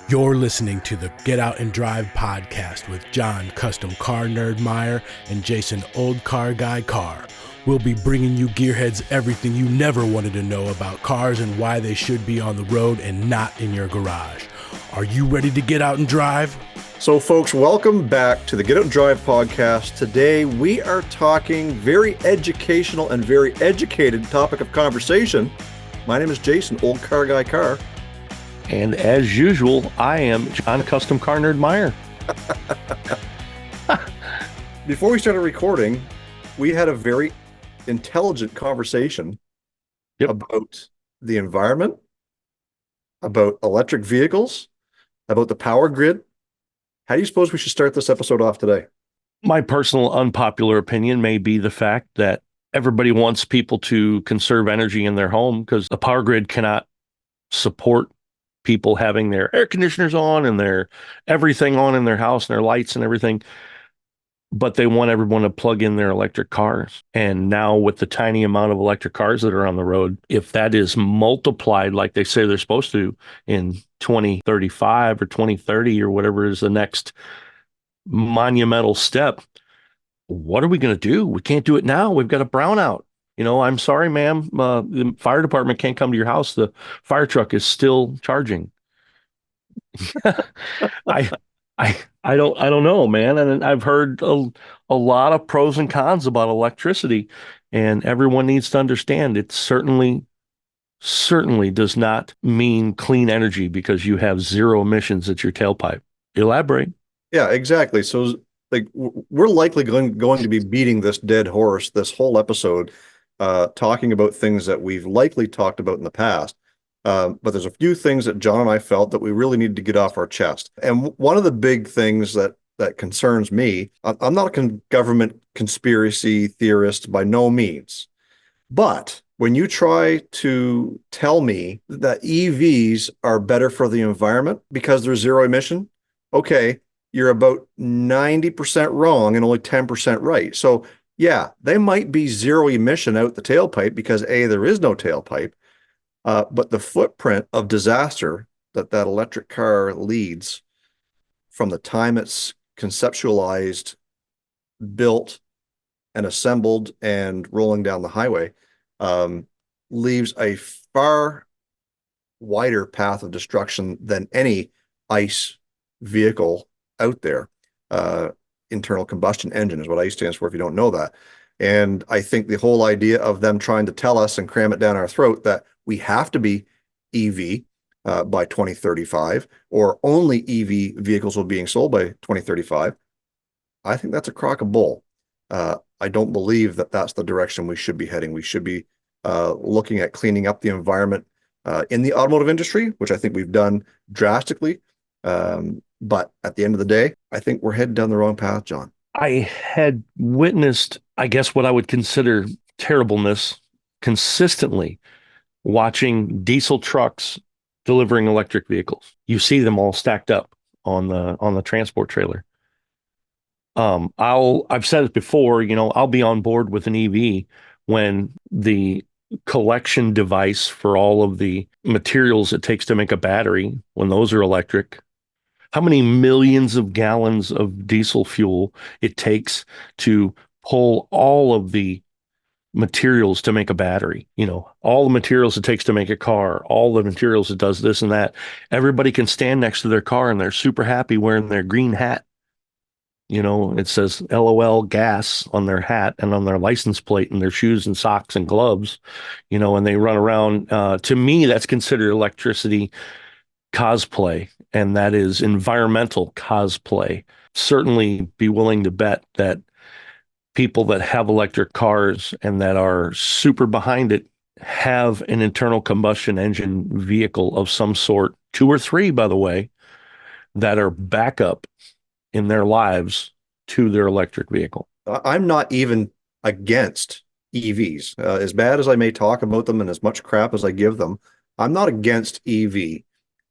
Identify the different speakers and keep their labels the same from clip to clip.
Speaker 1: You're listening to the Get Out and Drive podcast with John CustomCarNerd Meyer and Jason OldeCarrGuy Carr. We'll be bringing you gearheads everything you never wanted to know about cars and why they should be on the road and not in your garage. Are you ready to get out and drive?
Speaker 2: So folks, welcome back to the Get Out and Drive podcast. Today we are talking very educational and very educated topic of conversation. My name is Jason, OldeCarrGuy Carr.
Speaker 3: And as usual, I am John CustomCarNerd Meyer.
Speaker 2: Before we started recording, we had a very intelligent conversation about the environment, about electric vehicles, about the power grid. How do you suppose we should start this episode off today?
Speaker 3: My personal unpopular opinion may be the fact that everybody wants people to conserve energy in their home because the power grid cannot support people having their air conditioners on and their everything on in their house and their lights and everything. But they want everyone to plug in their electric cars. And now with the tiny amount of electric cars that are on the road, if that is multiplied like they say they're supposed to in 2035 or 2030 or whatever is the next monumental step, what are we going to do? We can't do it now. We've got a brownout. You know, I'm sorry, ma'am. The fire department can't come to your house. The fire truck is still charging. I, I don't know, man. And I've heard a lot of pros and cons about electricity, and everyone needs to understand it certainly does not mean clean energy because you have zero emissions at your tailpipe. Elaborate.
Speaker 2: Yeah, exactly. So, like, we're likely going to be beating this dead horse this whole episode, talking about things that we've likely talked about in the past. But there's a few things that John and I felt that we really needed to get off our chest. And one of the big things that concerns me, I'm not a government conspiracy theorist by no means. But when you try to tell me that EVs are better for the environment because they're zero emission, okay, you're about 90% wrong and only 10% right. So yeah, they might be zero emission out the tailpipe because A, there is no tailpipe, but the footprint of disaster that electric car leads from the time it's conceptualized, built, and assembled and rolling down the highway leaves a far wider path of destruction than any ICE vehicle out there. Internal combustion engine is what ICE stands for, if you don't know that. And I think the whole idea of them trying to tell us and cram it down our throat that we have to be EV by 2035, or only EV vehicles will be being sold by 2035, I think that's a crock of bull. I don't believe that that's the direction we should be heading. We should be looking at cleaning up the environment in the automotive industry, which I think we've done drastically. But at the end of the day, I think we're headed down the wrong path, John.
Speaker 3: I had witnessed, I guess, what I would consider terribleness consistently watching diesel trucks delivering electric vehicles. You see them all stacked up on the transport trailer. I've said it before, you know, I'll be on board with an EV when the collection device for all of the materials it takes to make a battery, when those are electric, how many millions of gallons of diesel fuel it takes to pull all of the materials to make a battery, you know, all the materials it takes to make a car, all the materials it does this and that. Everybody can stand next to their car and they're super happy wearing their green hat. You know, it says LOL gas on their hat and on their license plate and their shoes and socks and gloves, you know, and they run around. To me, that's considered electricity cosplay, and that is environmental cosplay. Certainly be willing to bet that people that have electric cars and that are super behind it have an internal combustion engine vehicle of some sort, 2 or 3, by the way, that are backup in their lives to their electric vehicle.
Speaker 2: I'm not even against EVs. As bad as I may talk about them and as much crap as I give them, I'm not against EV.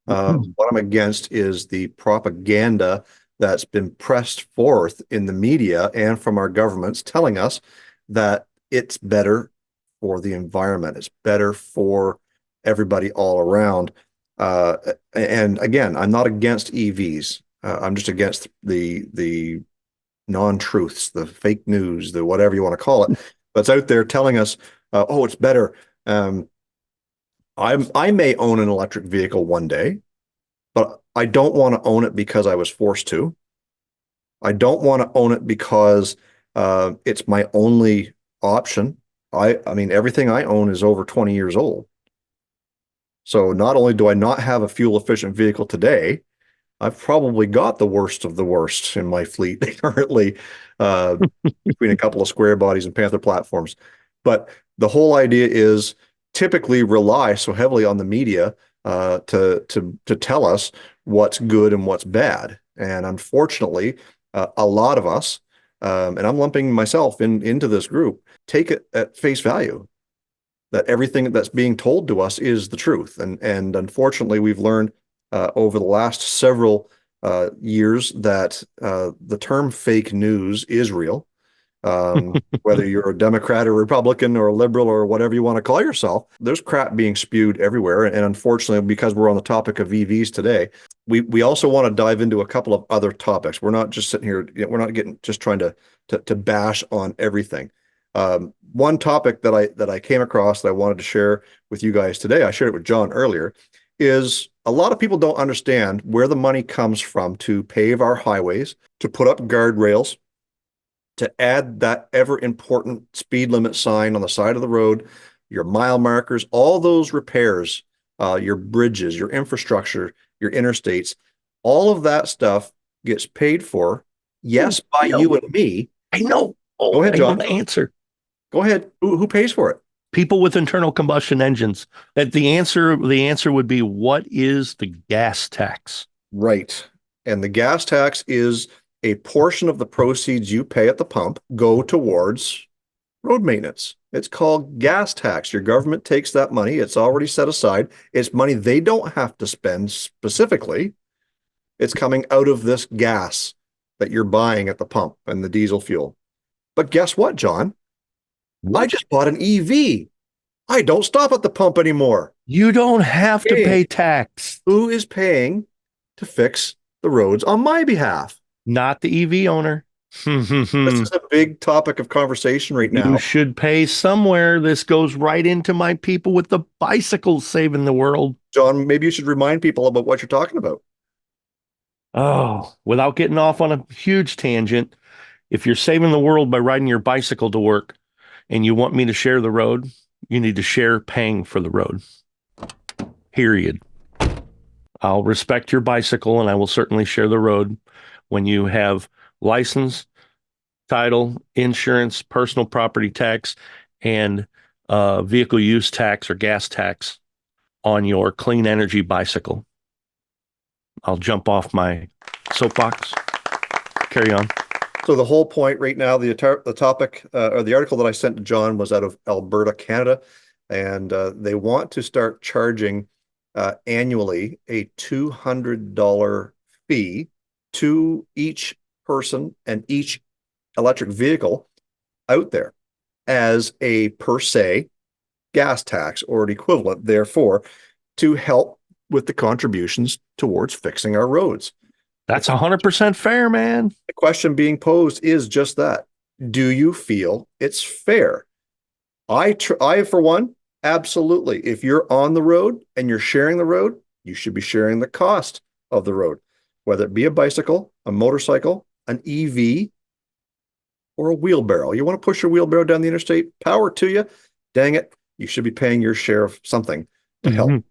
Speaker 2: What I'm against is the propaganda that's been pressed forth in the media and from our governments telling us that it's better for the environment. It's better for everybody all around. Uh, and again, I'm not against EVs. I'm just against the non-truths, the fake news, the whatever you want to call it, that's out there telling us, oh, it's better. Um, I may own an electric vehicle one day, but I don't want to own it because I was forced to. I don't want to own it because it's my only option. I mean, everything I own is over 20 years old. So not only do I not have a fuel efficient vehicle today, I've probably got the worst of the worst in my fleet currently, uh, between a couple of square bodies and Panther platforms. But the whole idea is typically rely so heavily on the media to tell us what's good and what's bad. And unfortunately, a lot of us, and I'm lumping myself into this group, take it at face value that everything that's being told to us is the truth. And unfortunately, we've learned over the last several years that the term fake news is real. Whether you're a Democrat or Republican or a liberal or whatever you want to call yourself, there's crap being spewed everywhere. And unfortunately, because we're on the topic of EVs today, we also want to dive into a couple of other topics. We're not just sitting here, we're not getting just trying to bash on everything. One topic that I came across that I wanted to share with you guys today, I shared it with John earlier, is a lot of people don't understand where the money comes from to pave our highways, to put up guardrails, to add that ever important speed limit sign on the side of the road, your mile markers, all those repairs, your bridges, your infrastructure, your interstates, all of that stuff gets paid for, yes, by you and me.
Speaker 3: I know. Oh,
Speaker 2: Go ahead,
Speaker 3: I know
Speaker 2: John.
Speaker 3: the answer.
Speaker 2: Go ahead. Who pays for it?
Speaker 3: People with internal combustion engines. That the answer would be, what is the gas tax?
Speaker 2: Right. And the gas tax is a portion of the proceeds you pay at the pump go towards road maintenance. It's called gas tax. Your government takes that money. It's already set aside. It's money they don't have to spend specifically. It's coming out of this gas that you're buying at the pump and the diesel fuel. But guess what, John? I just bought an EV. I don't stop at the pump anymore.
Speaker 3: You don't have to
Speaker 2: Hey,
Speaker 3: pay tax.
Speaker 2: who is paying to fix the roads on my behalf?
Speaker 3: Not the EV owner.
Speaker 2: This is a big topic of conversation right
Speaker 3: You
Speaker 2: now.
Speaker 3: should pay somewhere. This goes right into my people with the bicycles saving the world.
Speaker 2: John, maybe you should remind people about what you're talking about.
Speaker 3: Oh, without getting off on a huge tangent, if you're saving the world by riding your bicycle to work and you want me to share the road, you need to share paying for the road. Period. I'll respect your bicycle and I will certainly share the road when you have license, title, insurance, personal property tax, and vehicle use tax or gas tax on your clean energy bicycle. I'll jump off my soapbox. Carry on.
Speaker 2: So the whole point right now, the topic or the article that I sent to John was out of Alberta, Canada, and they want to start charging annually a $200 fee to each person and each electric vehicle out there as a per se gas tax or an equivalent, therefore, to help with the contributions towards fixing our roads.
Speaker 3: That's 100% fair, man.
Speaker 2: The question being posed is just that. Do you feel it's fair? I, for one, absolutely. If you're on the road and you're sharing the road, you should be sharing the cost of the road, whether it be a bicycle, a motorcycle, an EV, or a wheelbarrow. You want to push your wheelbarrow down the interstate? Power to you. Dang it. You should be paying your share of something to help.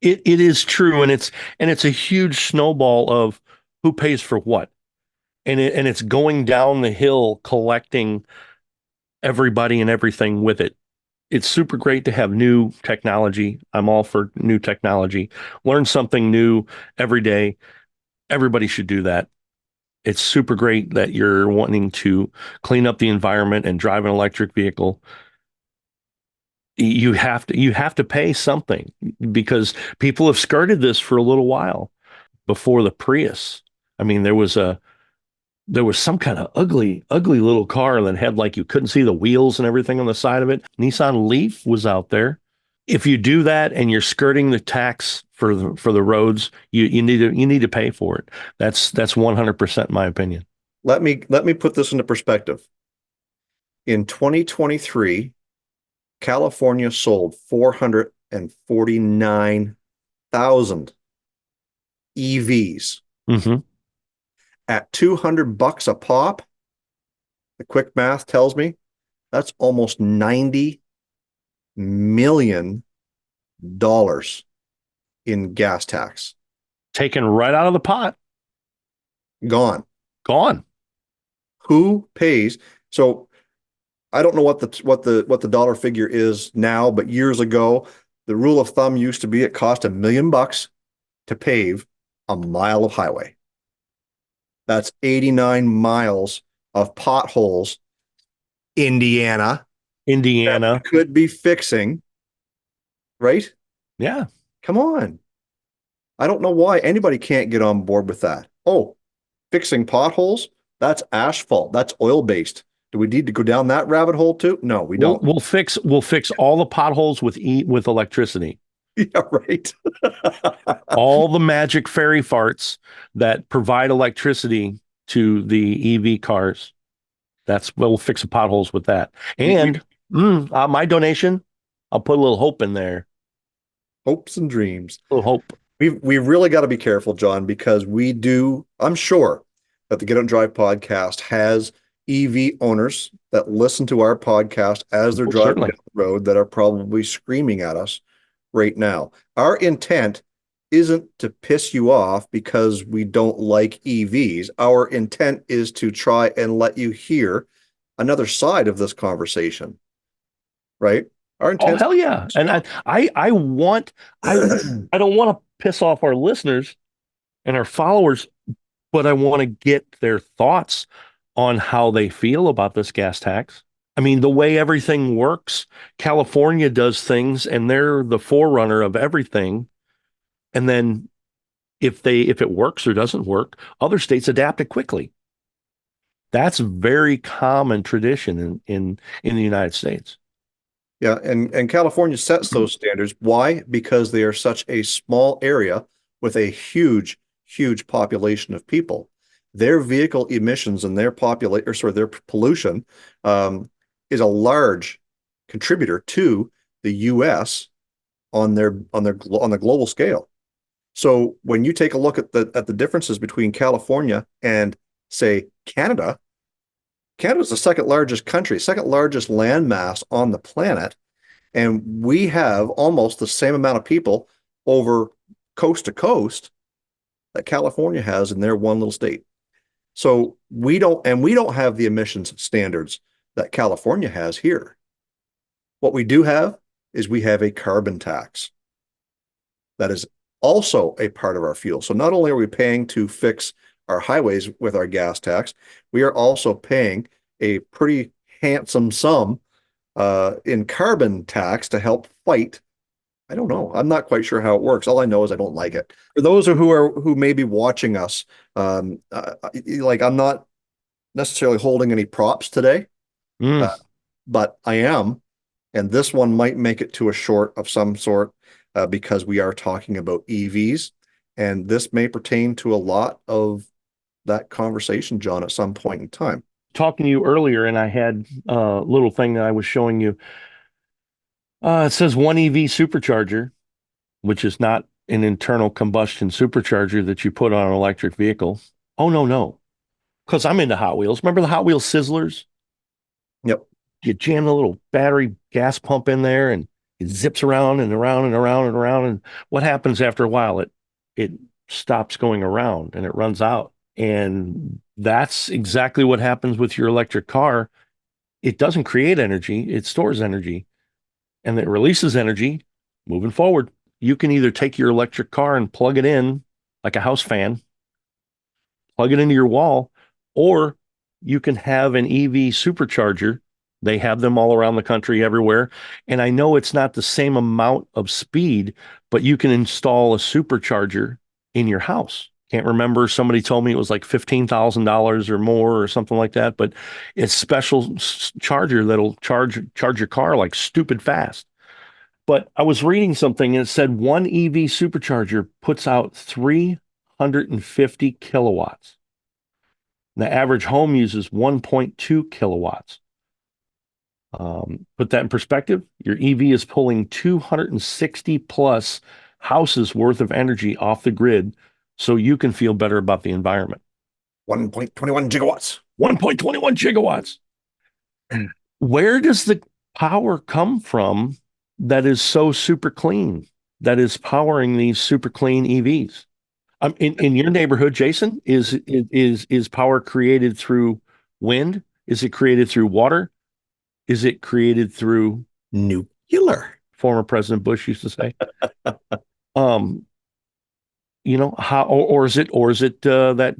Speaker 3: It is true, and it's a huge snowball of who pays for what, and it's going down the hill collecting everybody and everything with it. It's super great to have new technology. I'm all for new technology. Learn something new every day. Everybody should do that. It's super great that you're wanting to clean up the environment and drive an electric vehicle. You have to pay something because people have skirted this for a little while before the Prius. I mean, there was some kind of ugly little car that had, like, you couldn't see the wheels and everything on the side of it. Nissan Leaf was out there. If you do that and you're skirting the tax for the roads, you need to pay for it. That's 100% my opinion.
Speaker 2: Let me put this into perspective. In 2023, California sold 449,000 EVs
Speaker 3: Mm-hmm.
Speaker 2: at $200 a pop. The quick math tells me that's almost $90 million in gas tax.
Speaker 3: Taken right out of the pot.
Speaker 2: Gone.
Speaker 3: Gone.
Speaker 2: Who pays? So I don't know what the dollar figure is now, but years ago, the rule of thumb used to be it cost $1 million to pave a mile of highway. That's 89 miles of potholes, Indiana,
Speaker 3: Indiana.
Speaker 2: could be fixing, right?
Speaker 3: Yeah.
Speaker 2: Come on. I don't know why anybody can't get on board with that. Oh, fixing potholes? That's asphalt. That's oil-based. Do we need to go down that rabbit hole too? No, we don't.
Speaker 3: We'll fix all the potholes with electricity.
Speaker 2: Yeah, right.
Speaker 3: All the magic fairy farts that provide electricity to the EV cars. We'll fix the potholes with that. And my donation, I'll put a little hope in there.
Speaker 2: Hopes and dreams.
Speaker 3: A little hope.
Speaker 2: We've really got to be careful, John, because I'm sure that the Get Out and Drive podcast has EV owners that listen to our podcast as they're driving down the road that are probably screaming at us right now. Our intent isn't to piss you off because we don't like EVs. Our intent is to try and let you hear another side of this conversation, right? Our intent.
Speaker 3: Oh, hell yeah. And I don't want to piss off our listeners and our followers, but I want to get their thoughts on how they feel about this gas tax. I mean, the way everything works, California does things and they're the forerunner of everything. And then if it works or doesn't work, other states adapt it quickly. That's very common tradition in the United States.
Speaker 2: Yeah, and California sets those standards. Why? Because they are such a small area with a huge, huge population of people. Their vehicle emissions and their their pollution is a large contributor to the U.S. on the global scale. So when you take a look at the differences between California and say Canada is the second largest country, second largest landmass on the planet, and we have almost the same amount of people over coast to coast that California has in their one little state. So we don't have the emissions standards that California has here. What we do have is we have a carbon tax that is also a part of our fuel. So not only are we paying to fix our highways with our gas tax, we are also paying a pretty handsome sum in carbon tax to help fight. I don't know. I'm not quite sure how it works. All I know is I don't like it. For those who may be watching us, I'm not necessarily holding any props today, but I am, and this one might make it to a short of some sort because we are talking about EVs, and this may pertain to a lot of that conversation, John, at some point in time.
Speaker 3: Talking to you earlier, and I had a little thing that I was showing you. It says 1EV supercharger, which is not an internal combustion supercharger that you put on an electric vehicle. Oh, no. Because I'm into Hot Wheels. Remember the Hot Wheels Sizzlers?
Speaker 2: Yep.
Speaker 3: You jam the little battery gas pump in there and it zips around and around and around and around. And what happens after a while? It stops going around and it runs out. And that's exactly what happens with your electric car. It doesn't create energy, it stores energy, and it releases energy moving forward. You can either take your electric car and plug it in like a house fan, plug it into your wall, or you can have an EV supercharger. They have them all around the country everywhere. And I know it's not the same amount of speed, but you can install a supercharger in your house. Can't remember. Somebody told me it was like $15,000 or more or something like that, but it's special charger that'll charge your car like stupid fast. But I was reading something and it said one EV supercharger puts out 350 kilowatts. The average home uses 1.2 kilowatts. Put that in perspective, your EV is pulling 260 plus houses worth of energy off the grid so you can feel better about the environment.
Speaker 2: 1.21 gigawatts.
Speaker 3: 1.21 gigawatts. Where does the power come from that is so super clean, that is powering these super clean EVs? In your neighborhood, Jason, is power created through wind? Is it created through water? Is it created through
Speaker 2: Nuclear.
Speaker 3: former President Bush used to say? Um, how or is it that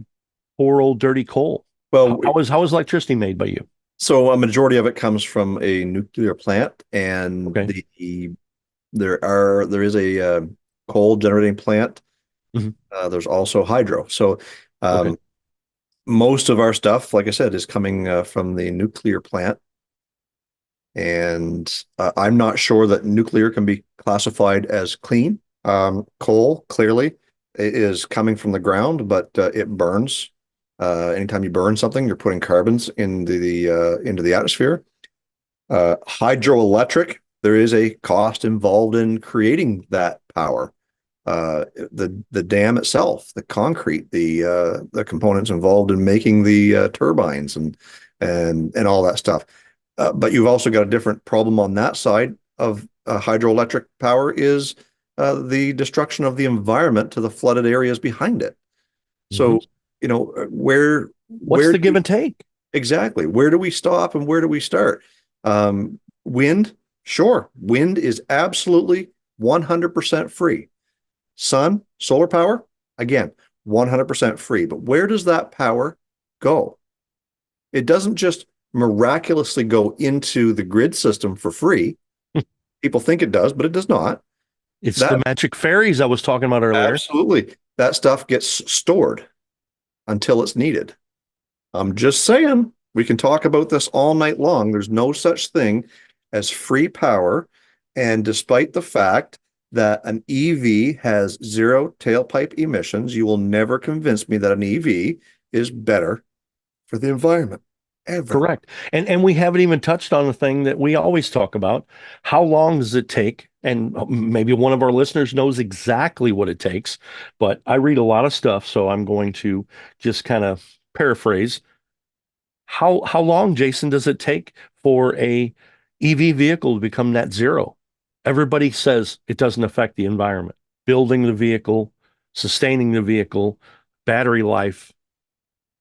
Speaker 3: poor old dirty coal?
Speaker 2: Well,
Speaker 3: How is electricity made by you?
Speaker 2: so a majority of it comes from a nuclear plant, and
Speaker 3: Okay.
Speaker 2: there is a coal generating plant.
Speaker 3: Mhm.
Speaker 2: There's also hydro. So
Speaker 3: Okay.
Speaker 2: most of our stuff, like I said, is coming from the nuclear plant. And I'm not sure that nuclear can be classified as clean. Coal clearly is coming from the ground, but it burns. Anytime you burn something, you're putting carbons into the atmosphere. Hydroelectric, there is a cost involved in creating that power. The dam itself, the concrete, the components involved in making the turbines and all that stuff. But you've also got a different problem on that side of hydroelectric power is the destruction of the environment to the flooded areas behind it.
Speaker 3: Mhm.
Speaker 2: So, where
Speaker 3: What's
Speaker 2: where
Speaker 3: the
Speaker 2: do
Speaker 3: give
Speaker 2: we,
Speaker 3: and take?
Speaker 2: exactly, where do we stop and where do we start? Wind, sure, wind is absolutely 100% free. Sun, solar power, again, 100% free. But where does that power go? It doesn't just miraculously go into the grid system for free. People think it does, but it does not.
Speaker 3: It's the
Speaker 2: That
Speaker 3: magic fairies I was talking about earlier.
Speaker 2: absolutely, that stuff gets stored until it's needed. I'm just saying, we can talk about this all night long. There's no such thing as free power. And despite the fact that an EV has zero tailpipe emissions, you will never convince me that an EV is better for the environment, ever.
Speaker 3: Correct. And we haven't even touched on the thing that we always talk about. How long does it take? And maybe one of our listeners knows exactly what it takes, but I read a lot of stuff, so I'm going to just kind of paraphrase. How long, Jason, does it take for a EV vehicle to become net zero? Everybody says it doesn't affect the environment. Building the vehicle, sustaining the vehicle, battery life,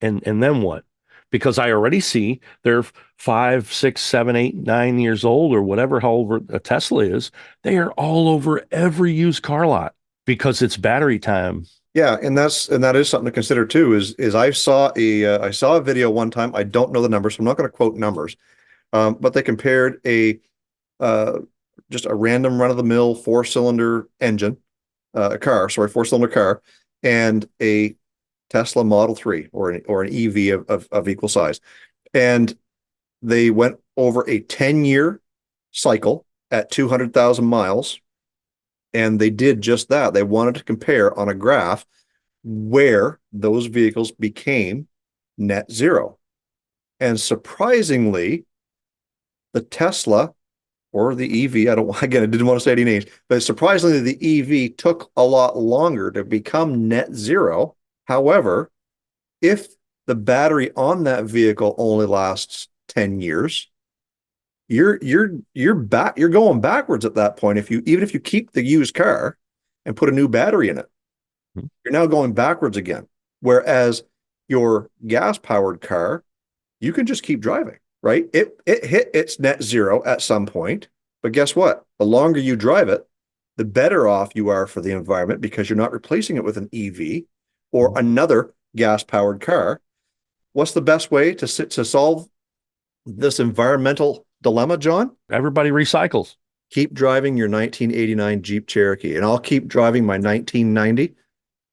Speaker 3: and then what? Because I already see they're 5, 6, 7, 8, 9 years old or whatever, however a Tesla is. They are all over every used car lot because it's battery time.
Speaker 2: Yeah, and that is something to consider too. Is I saw a video one time. I don't know the numbers, so I'm not going to quote numbers. But they compared a uh, just a random run of the mill four-cylinder engine, four cylinder car, and a Tesla Model 3 or an EV of equal size. And they went over a 10-year cycle at 200,000 miles, and they did just that. They wanted to compare on a graph where those vehicles became net zero. And surprisingly, the Tesla or the EV, I didn't want to say any names, but surprisingly, the EV took a lot longer to become net zero. However, if the battery on that vehicle only lasts 10 years, you're going backwards at that point. Even if you keep the used car and put a new battery in it, you're now going backwards again. Whereas your gas powered car, you can just keep driving, right? It hit its net zero at some point, but guess what? The longer you drive it, the better off you are for the environment because you're not replacing it with an EV or another gas powered car. What's the best way to solve this environmental dilemma, John?
Speaker 3: Everybody recycles.
Speaker 2: Keep driving your 1989 Jeep Cherokee, and I'll keep driving my 1990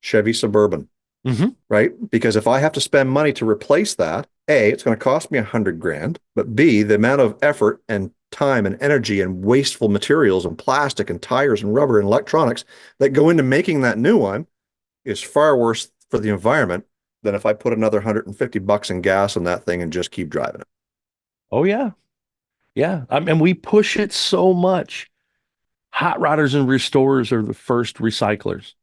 Speaker 2: Chevy Suburban.
Speaker 3: Mm-hmm.
Speaker 2: Right? Because if I have to spend money to replace that, A, it's going to cost me $100,000, but B, the amount of effort and time and energy and wasteful materials and plastic and tires and rubber and electronics that go into making that new one is far worse for the environment than if I put another $150 in gas on that thing and just keep driving it.
Speaker 3: Oh yeah. Yeah. And we push it so much. Hot rodders and restorers are the first recyclers.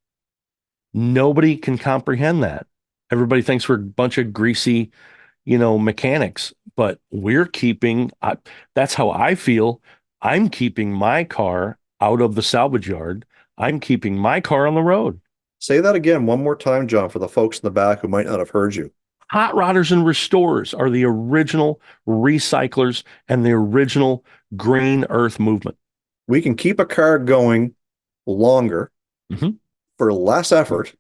Speaker 3: Nobody can comprehend that. Everybody thinks we're a bunch of greasy, mechanics, but that's how I feel. I'm keeping my car out of the salvage yard. I'm keeping my car on the road.
Speaker 2: Say that again one more time, John, for the folks in the back who might not have heard you.
Speaker 3: Hot rodders and restorers are the original recyclers and the original green earth movement.
Speaker 2: We can keep a car going longer for less effort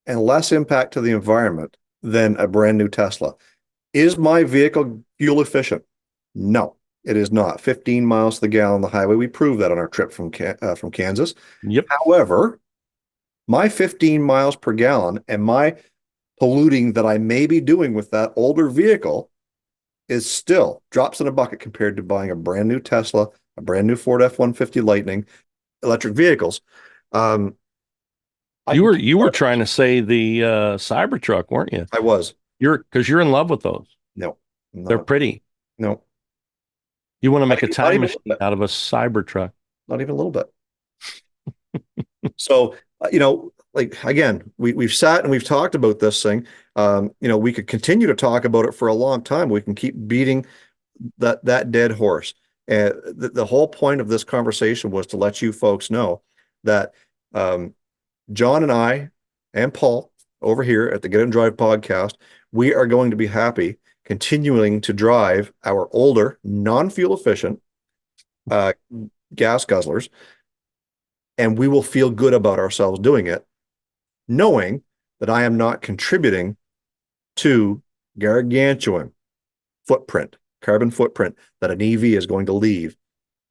Speaker 2: and less impact to the environment than a brand new Tesla. Is my vehicle fuel efficient? No, it is not. 15 miles to the gallon on the highway. We proved that on our trip from Kansas.
Speaker 3: Yep.
Speaker 2: However, my 15 miles per gallon and my polluting that I may be doing with that older vehicle is still drops in a bucket compared to buying a brand new Tesla, a brand new Ford F-150 Lightning, electric vehicles.
Speaker 3: You were trying to say the Cybertruck, weren't you?
Speaker 2: I was.
Speaker 3: Because you're in love with those.
Speaker 2: No,
Speaker 3: they're pretty.
Speaker 2: No,
Speaker 3: you want to make a time machine out of a Cybertruck?
Speaker 2: Not even a little bit. So like again, we've sat and we've talked about this thing. We could continue to talk about it for a long time. We can keep beating that dead horse. And the whole point of this conversation was to let you folks know that John and I and Paul over here at the Get Out and Drive podcast, we are going to be happy continuing to drive our older, non-fuel efficient gas guzzlers, and we will feel good about ourselves doing it, knowing that I am not contributing to gargantuan carbon footprint that an EV is going to leave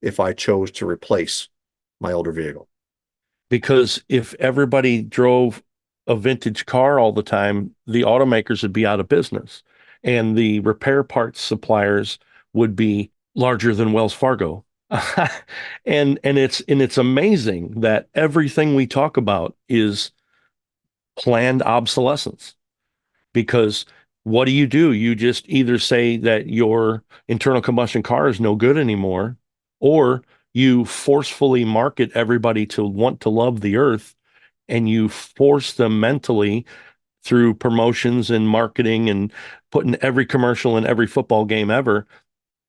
Speaker 2: if I chose to replace my older vehicle.
Speaker 3: Because if everybody drove a vintage car all the time, the automakers would be out of business and the repair parts suppliers would be larger than Wells Fargo. and it's amazing that everything we talk about is planned obsolescence. Because what do? You just either say that your internal combustion car is no good anymore, or you forcefully market everybody to want to love the earth, and you force them mentally through promotions and marketing and putting every commercial in every football game ever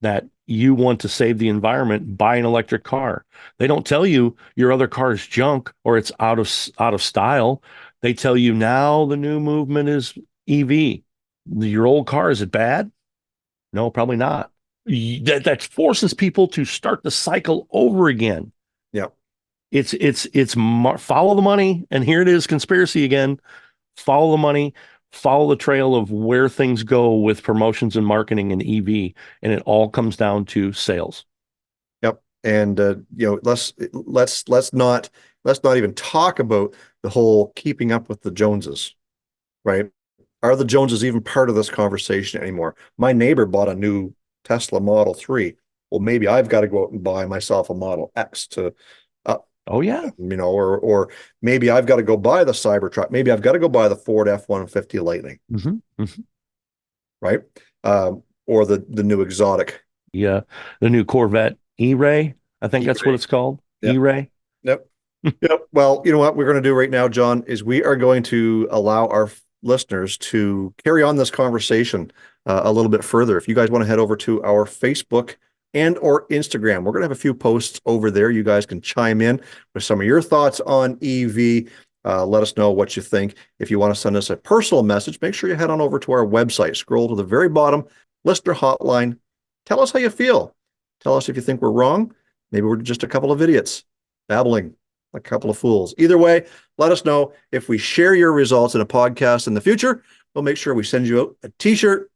Speaker 3: that you want to save the environment, buy an electric car. They don't tell you your other car is junk or it's out of style. They tell you now the new movement is EV. Your old car, is it bad? No, probably not. That forces people to start the cycle over again.
Speaker 2: Yeah.
Speaker 3: It's follow the money. And here it is, conspiracy again. Follow the money, follow the trail of where things go with promotions and marketing and EV. And it all comes down to sales.
Speaker 2: Yep. And, let's not even talk about the whole keeping up with the Joneses, right? Are the Joneses even part of this conversation anymore? My neighbor bought a new Tesla Model 3. Well, maybe I've got to go out and buy myself a Model X to,
Speaker 3: oh yeah,
Speaker 2: or maybe I've got to go buy the Cybertruck. Maybe I've got to go buy the Ford F-150 Lightning, right? Or the new exotic.
Speaker 3: Yeah, the new Corvette E-Ray. I think that's what it's called.
Speaker 2: Yep.
Speaker 3: E-Ray.
Speaker 2: Yep. Yep. Well, you know what we're going to do right now, John, is we are going to allow our listeners to carry on this conversation a little bit further. If you guys want to head over to our Facebook and or Instagram, we're going to have a few posts over there. You guys can chime in with some of your thoughts on EV. Let us know what you think. If you want to send us a personal message, make sure you head on over to our website. Scroll to the very bottom, listener hotline. Tell us how you feel. Tell us if you think we're wrong. Maybe we're just a couple of idiots babbling like a couple of fools. Either way, let us know. If we share your results in a podcast in the future, we'll make sure we send you out a t-shirt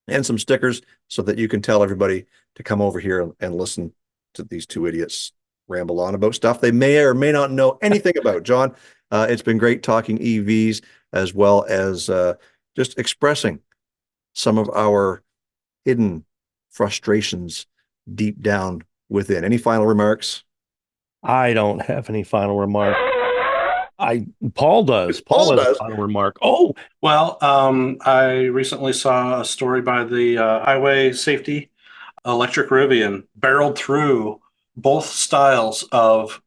Speaker 2: and some stickers so that you can tell everybody to come over here and listen to these two idiots ramble on about stuff they may or may not know anything about. John, it's been great talking EVs as well as just expressing some of our hidden frustrations deep down within. Any final remarks?
Speaker 3: I don't have any final remark. Paul does.
Speaker 2: Paul
Speaker 3: Paul has
Speaker 2: does.
Speaker 3: a final remark. Oh,
Speaker 4: Well, I recently saw a story by the Highway Safety Electric Rivian barreled through both styles of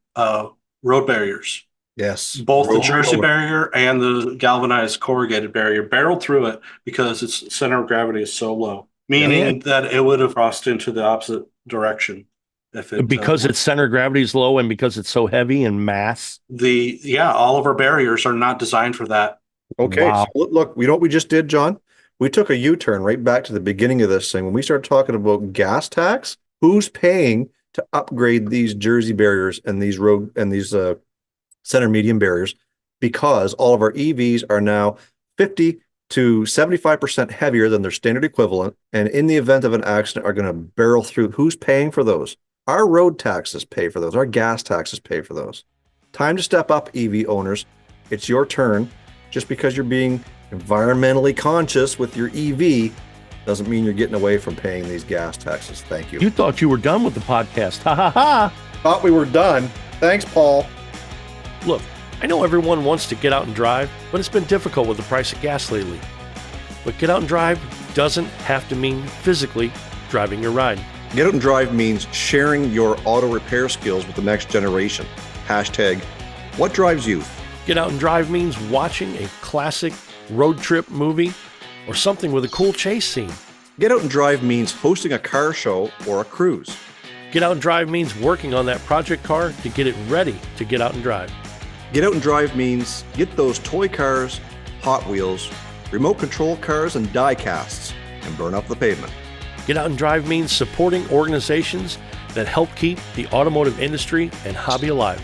Speaker 4: road barriers,
Speaker 2: Yes.
Speaker 4: both the
Speaker 2: Road
Speaker 4: Jersey
Speaker 2: roller.
Speaker 4: barrier and the galvanized corrugated barrier, barreled through it because its center of gravity is so low, meaning that it would have crossed into the opposite direction if it
Speaker 3: because its center of gravity is low and because it's so heavy in mass.
Speaker 4: all of our barriers are not designed for that.
Speaker 2: Okay,
Speaker 3: Wow.
Speaker 2: so look, you know what we just did, John? We took a U-turn right back to the beginning of this thing. When we started talking about gas tax, who's paying to upgrade these Jersey barriers and these road and these center medium barriers? Because all of our EVs are now 50 to 75% heavier than their standard equivalent, and in the event of an accident are going to barrel through. Who's paying for those? Our road taxes pay for those. Our gas taxes pay for those. Time to step up, EV owners. It's your turn. Just because you're being environmentally conscious with your EV doesn't mean you're getting away from paying these gas taxes. Thank you.
Speaker 3: You thought you were done with the podcast. Ha ha ha.
Speaker 2: Thought we were done. Thanks, Paul.
Speaker 3: Look, I know everyone wants to get out and drive, but it's been difficult with the price of gas lately. But get out and drive doesn't have to mean physically driving your ride.
Speaker 2: Get Out and Drive means sharing your auto repair skills with the next generation. Hashtag what drives youth.
Speaker 3: Get out and drive means watching a classic road trip movie or something with a cool chase scene.
Speaker 2: Get Out and Drive means hosting a car show or a cruise.
Speaker 3: Get out and drive means working on that project car to get it ready to get out and drive.
Speaker 2: Get Out and Drive means get those toy cars, Hot Wheels, remote control cars, and die casts and burn up the pavement.
Speaker 3: Get out and drive means supporting organizations that help keep the automotive industry and hobby alive.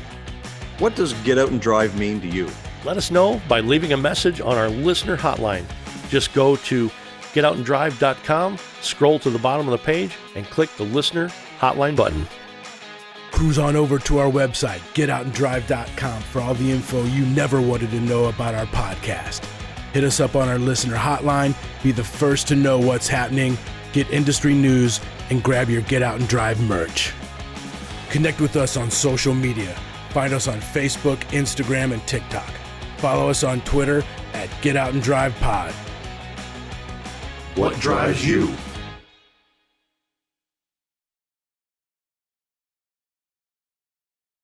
Speaker 2: What does Get Out and Drive mean to you?
Speaker 3: Let us know by leaving a message on our listener hotline. Just go to GetOutNDrive.com, scroll to the bottom of the page, and click the listener hotline button.
Speaker 1: Cruise on over to our website, GetOutNDrive.com, for all the info you never wanted to know about our podcast. Hit us up on our listener hotline, be the first to know what's happening, get industry news, and grab your Get Out and Drive merch. Connect with us on social media. Find us on Facebook, Instagram, and TikTok. Follow us on Twitter at GetOutNDrivePod.
Speaker 5: What drives you?